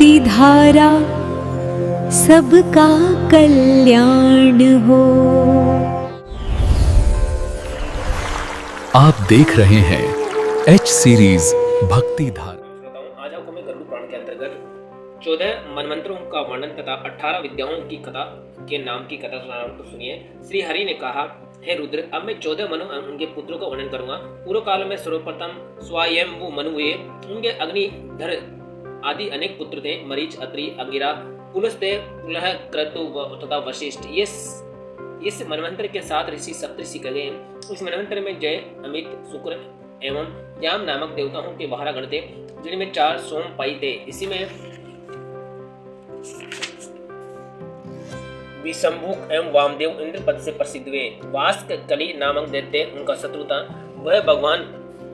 भक्ति धारा सबका कल्याण हो। आप देख रहे हैं एच सीरीज भक्ति धारा। आज आपको मैं गरुड़ पुराण के अंतर्गत 14 मनमंत्रों का वर्णन तथा 18 विद्याओं की कथा के नाम की कथा सुना तो सुनिए। श्री हरि ने कहा, हे रुद्र, अब मैं 14 मनु उनके पुत्रों का वर्णन करूंगा। पूर्व काल में सर्वप्रथम स्वयंभू मनु हुए। उनके अग्निधर आदि अनेक पुत्र थे, मरीच, अत्रि, अंगिरा, पुलस्त्य, पुलह, क्रतु तथा वशिष्ठ। इस मनवंतर के 7 ऋषि सप्तऋषि कहे गए। इस मनवंतर में जय, अमित, शुक्र एवं याम नामक देवताओं के 12 गण थे, जिनमें 4 सोमपाई थे। इसी में विशंभुक एवं वामदेव इंद्र पद से प्रसिद्ध हुए। वास्क कली नामक दैत्य उनका शत्रु था। वह भगवान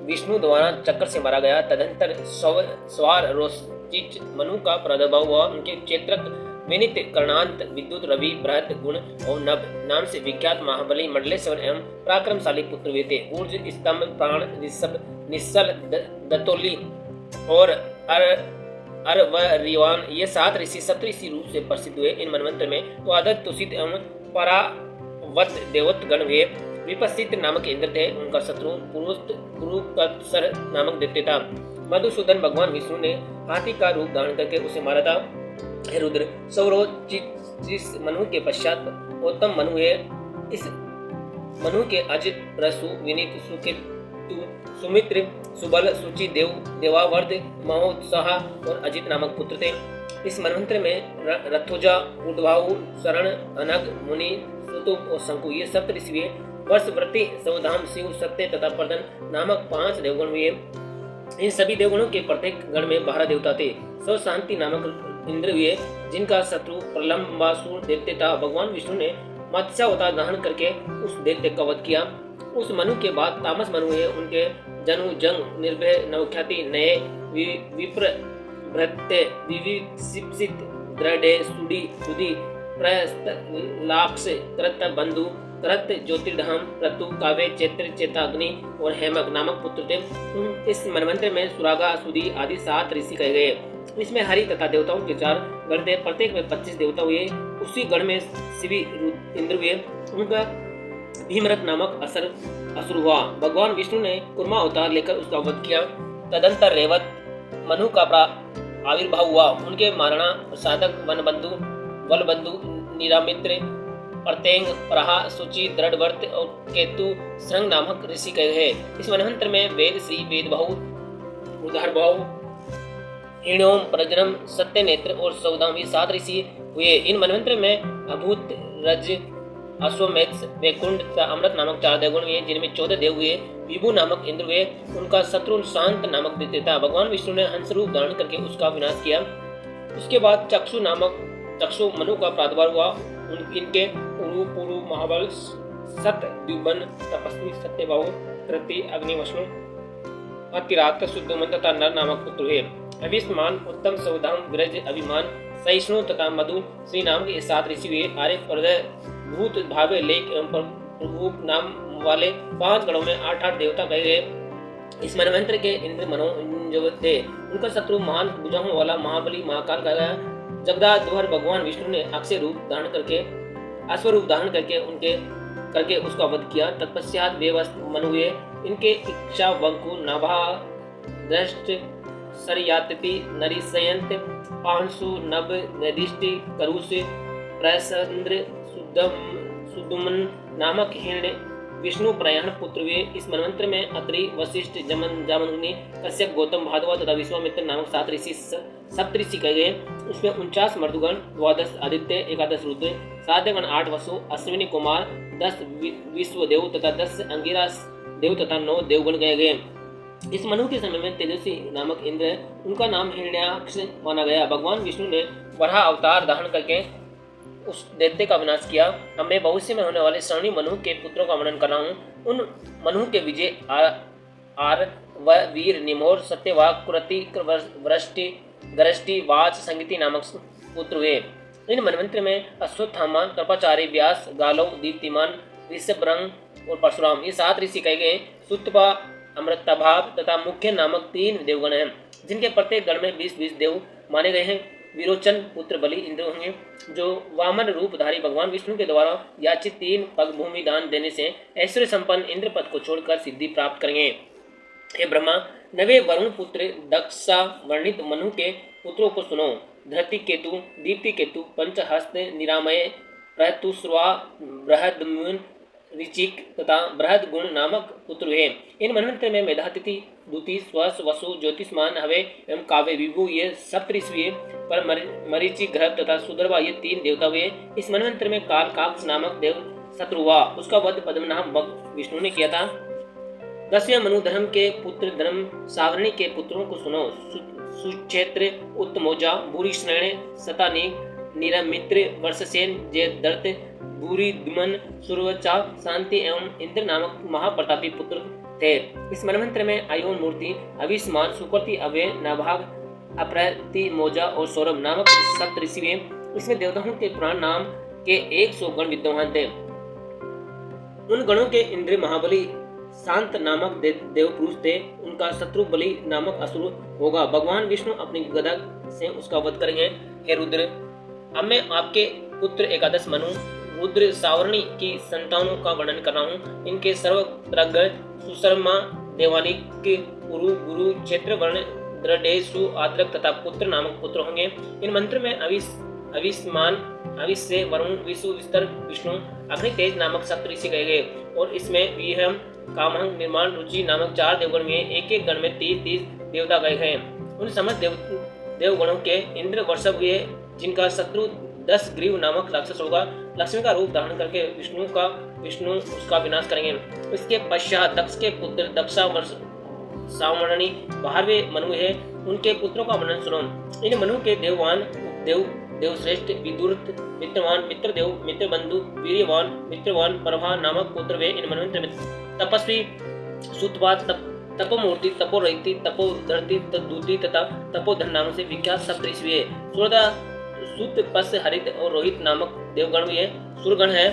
विष्णु द्वारा चक्र से मारा गया। तदंतर स्वार रोचिच मनु का प्रादुर्भाव हुआ। उनके क्षेत्रक विनित, कर्णांत, विद्युत, रवि, बृहत, गुण और नभ नाम से विख्यात महाबली, मंडलेश्वर एवं पराक्रमशाली पुत्र हुए थे। ऊर्ज, स्तंभ, प्राण, ऋषभ, निश्चल, दतोली और अरवरिवान ये 7 ऋषि सप्तऋषि रूप से प्रसिद्ध हुए। इन मनवंतर में त्वादत, तुषित एवं परावत देवत गण हुए। विपस्थित नामक इंद्र थे, उनका शत्रु पुरुकत्सर नामक दैत्य था। मधुसूदन भगवान विष्णु ने हाथी का रूप धारण करके उसे मारा था। हे रुद्र, सौरोचिस मनु के पश्चात उत्तम मनु हुए। इस मनु के अजित, प्रसु, विनीत, सुकेतु, सुमित्र, सुबल, सुचि, देव, देवावर्ध, महोत्साह और अजित नामक पुत्र थे। इस मनवंतर में रथुजा, उद्भाऊ, शरण, अनग, मुनि, सुतुप और शंकु ये सप्तऋषि हुए। वर्षवृत्ति, सवधाम, शिव, सत्य तथा प्रदन नामक 5 देवगण हुए। इन सभी देवगणों के प्रत्येक गण में 12 देवता थे। सौ शांति नामक इंद्र हुए, जिनका शत्रु प्रलंबासुर दैत्य था। भगवान विष्णु ने मत्स्यावतार धारण करके उस दैत्य का वध किया। उस मनु के बाद तामस मनु हुए। उनके जनु, जंग, निर्भय, नवख्याति, नये, विप्र, भृत्य, विविक्षिप्त, दृढ़, सुडी, सुधी, प्रस्त, लाक्ष, कृत, बंधु, कृत, ज्योतिर्धाम, क्रतु, काव्य, चैत्र, चेताग्नि और हेमक नामक पुत्र थे। इस मनवंतर में सुरागा, सुधी आदि 7 ऋषि कहे गए। इसमें हरि तथा देवताओं के 4 गण थे। प्रत्येक में 25 देवता हुए। उसी गण में शिवी इंद्र हुए। उनका भीमरथ नामक असुर हुआ। भगवान विष्णु ने कुर्मा अवतार लेकर उसका वध किया। तदंतर रेवत मनु का आविर्भाव हुआ। उनके मारणा साधक वनबंधु, बलबंधु, निरामित्र, प्रत्यंग, प्रहा, सुचि, दृढ़वर्त और केतु श्रृंग नामक ऋषि कहे हैं। इस मनवंतर में वेद श्री, वेदभाव, उदारभाव, हिणोम, प्रजनम, सत्यनेत्र और सौदाम ये 7 ऋषि हुए। इन मनवंतर में अभूत, रज, अश्वमेध, वैकुंठ तथा अमृत नामक 4 देवगण हुए, जिनमें 14 देव हुए। विभु नामक इंद्र हुए। उनका शत्रु शांत नामक दैत्य था। भगवान विष्णु ने हंस रूप धारण करके उसका विनाश किया। उसके बाद चक्षु मनु का प्रादुर्भाव हुआ। इनके पुरु महाबल, सत, द्युमन, तपस्वी, सत्यबाहु, कृति, अग्निवष्णु, अतिरात, शुद्धमन तथा नर नामक पुत्र हुए। अभिष्मान, उत्तम, सौधाम, विरज, अभिमान, सहिष्णु तथा मधु श्री नाम के 7 ऋषि हुए। आर्य, प्रदय, भूत, भावे, लेख एवं प्रभु नाम वाले 5 गणों में 8 देवता कहे गए। इस मनवंतर के इंद्र मनोजव थे। उनका शत्रु महान भुजाओं वाला महाबली महाकाल कहा गया। जगदाधर भगवान विष्णु ने अक्षय रूप धारण करके, अश्वरूप धारण करके उसका वध किया। तत्पश्चात वेवस्त मनु हुए। इनके इच्छा, वंकु, नाभा, दृष्ट, सरयाति, नरिशयंत, पांशु, नभ, नदिष्टि, करुष, प्रसंद्र, सुदुमन नामक हिरण्य विष्णु प्रयाण पुत्र हुए। इस मनवंतर में अत्रि, वशिष्ठ, जामनुनि, कश्यप, गौतम, भादवा तथा विश्वामित्र नामक 7 ऋषि सप्तऋषि कहे गए। उसमें 49 मर्दुगण, 12 आदित्य, 11 रुद्र, 7 गण, 8 वसु, अश्विनी कुमार, 10 विश्वदेव तथा 10 अंगिरा देव तथा 9 देवगण कहे गए। इस मनु के समय में तेजस्वी नामक इंद्र है। उनका नाम हिरण्याक्ष माना गया। भगवान विष्णु ने वराह अवतार धारण करके उस दैत्य का विनाश किया। अब मैं भविष्य में होने वाले श्रवणी मनु के पुत्रों का वर्णन कर रहा हूँ। उन मनु के विजय आर, व, वीर, निमोर, सत्यवाक, कुरति, वृष्टि, गरष्टि, वाच, संगीति नामक पुत्र हुए। इन मनवंतर में अश्वत्थामा, कृपाचार्य, व्यास, गालव, दीप्तिमान, ऋषभरंग और परशुराम ये 7 ऋषि कहे गए। सुतपा, अमृताभाव तथा मुख्य नामक 3 देवगण हैं, जिनके प्रत्येक गण में 20-20 देव माने गए हैं। विरोचन पुत्र बलि इंद्र होंगे, जो वामन रूपधारी भगवान विष्णु के द्वारा याचित 3 पग भूमि दान देने से ऐश्वर्य संपन्न इंद्र पद को छोड़कर सिद्धि प्राप्त करेंगे। हे ब्रह्मा, नवे वरुण पुत्र दक्षा वर्णित मनु के पुत्रों को सुनो। धरती केतु, दीप्ति केतु, पंचहस्त, निरामय, प्रतुस्रवा, बृहदमुन, ऋचिक तथा बृहद गुण नामक पुत्र हुए। इन मनवंतर में मेधातिथि, दूती, स्वस, वसु, ज्योतिष्मान, हवे एवं काव्य विभु ये सप्तऋषि हुए। पर मरीचि, ग्रह तथा सुदर्वा ये 3 देवता हुए। इस मनवंतर में काल काक्ष नामक देव शत्रु हुआ, उसका वध पद्मनाभ विष्णु ने किया था। 10वें मनु धर्म के पुत्र धर्म सावरणी के पुत्रों को सुनो। सुक्षेत्र, उत्तमोजा, भूरी श्रेण, सतानीक, निरमित्र, वर्षसेन, जयद्रथ, भूरिद्युमन, सुरवचा, शांति एवं इंद्र नामक महाप्रतापी पुत्र थे। इस मनवंतर में आयोन मूर्ति, अविस्मान, सुकृति, अव्यय, नाभाग, अप्रति, मोजा और सौरभ नामक सप्तऋषि हुए। इसमें देवताओं के पुराण नाम के 100 गण विद्यमान थे। उन गणों के इंद्र महाबली, शांत नामक देव पुरुष थे। उनका शत्रु बलि नामक असुर होगा। भगवान विष्णु अपनी गदा से उसका वध करेंगे। हे रुद्र, अब मैं आपके पुत्र एकादश मनु रुद्र सावरणी की संतानों का वर्णन कर रहा हूँ। इनके सर्वप्रज्ञ सुशर्मा, देवानिक, उरु, गुरु, क्षेत्र वर्ण, द्रडेशु, आद्रक तथा पुत्र नामक पुत्र होंगे। इन मंत्र में अविस्मान, अविश्य, वरुण, विशु, विस्तर, विष्णु, अग्नि, तेज नामक सप्तऋषि गए गए और इसमें विहम, कामहंग, निर्माण, रुचि नामक 4 देवगण में एक गण में 30 देवता गए हैं। उन समस्त देवगणों के इंद्र वर्षभ हुए, जिनका शत्रु 10 ग्रीव नामक राक्षस होगा। लक्ष्मी का रूप धारण करके विष्णु उसका विनाश करेंगे। इसके पश्चात दक्ष के पुत्र दक्षा सावरणी 12वें मनु है। उनके पुत्रों का वर्णन सुनो। इन मनु के देववान, उपदेव, देवश्रेष्ठ, विदुरथ, मित्रवान, मित्रदेव, मित्रबंधु, वीर्यवान, मित्रवान, प्रभा नामक पुत्र वे। इन मनवंतर में तपस्वी, सुतवाद, तपोमूर्ति, तपोरहिति, तपोधरती, दूती तथा तपोधन नामों से विख्यात सप्तऋषि हुए। 16 सुत, पश्य, हरित और रोहित नामक देवगण हुए। सुरगण है।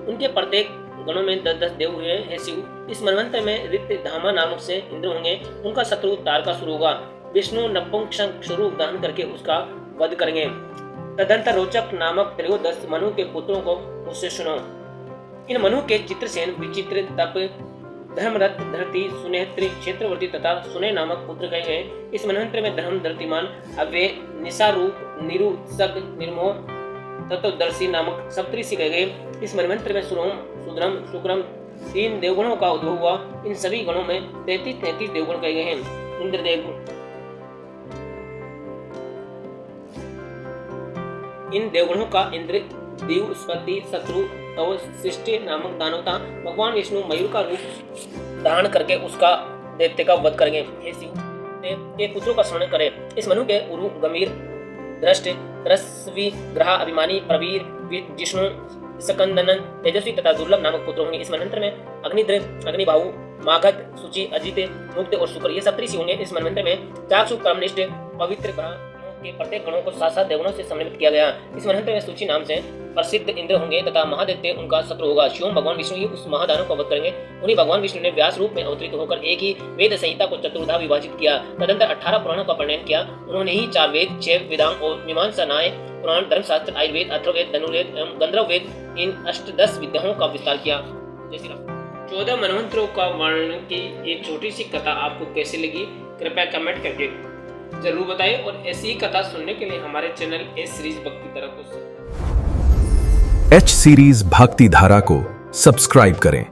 उनके प्रत्येक गणों में 10 देव हुए हैं शिव। इस मनवंतर में ऋत, धामा नामक से इंद्र होंगे। उनका शत्रु तारकासुर होगा। विष्णु नपुंसक स्वरूप धारण करके उसका वध करेंगे। तदंतर रोचक नामक त्रयोदश मनु के पुत्रों को मुझसे सुनो। इन मनु के चित्रसेन, विचित्र, तप, धर्मरथ, धरती, सुनेत्री, क्षेत्रवर्ती तथा सुने नामक पुत्र गए हैं। इस मनवंतर में धर्म, धरतीमान, अव्यय, निशारूप, निरु, सग, निर्मोह, तत्वदर्शी नामक सप्तऋषि गए गए। इस मनवंतर में सुरोम, सुद्रम, शुक्रम 3 देवगणों का उद्भव हुआ। इन सभी गणों में 33 देवगण गए गए हैं। इंद्रदेव, इन देवगणों का इंद्र, दिव, स्पति, शत्रु, तव, शिष्टि नामक दानव था। भगवान विष्णु मयूर का रूप धारण करके उसका दैत्य का वध करेंगे। हे शिव, के पुत्रों का स्मरण करें। इस मनु के उरु, गंभीर, दृष्ट, रस्वी, ग्रह, अभिमानी, प्रवीर, जिष्णु, सकंदनन, तेजस्वी तथा दुर्लभ नामक पुत्र होंगे। इस मनवंतर में अग्निद्र, अग्निबाहु, मागध, सुचि, अजित, मुक्त और शुक्र ये सप्तऋषि होंगे। इस मनवंतर में चाक्षु, कर्मनिष्ठ, पवित्र ग्रह के प्रत्येक गणों को 7 देवगणों से सम्मिलित किया गया। इस मनवंतर में सूची नाम से प्रसिद्ध इंद्र होंगे तथा महादैत्य उनका शत्रु होगा। शिवम भगवान विष्णु ही उस महादानव का वध करेंगे। उन्हीं भगवान विष्णु ने व्यास रूप में अवतरित होकर एक ही वेद संहिता को चतुर्धा विभाजित किया। तदंतर 18 पुराणों का प्रणयन किया। उन्होंने ही 4 वेद, 6 वेदांग और मीमांसा, न्याय, पुराण, धर्मशास्त्र, आयुर्वेद, अथर्ववेद, धनुर्वेद एवं गंधर्व वेद इन अष्टदश विद्याओं का विस्तार किया। जय श्री राम। 14 मनवंतरों का वर्णन की एक छोटी सी कथा आपको कैसी लगी, कृपया कमेंट करके जरूर बताएं और ऐसी ही कथा सुनने के लिए हमारे चैनल एच सीरीज भक्ति धारा को एच सीरीज भक्ति धारा को सब्सक्राइब करें।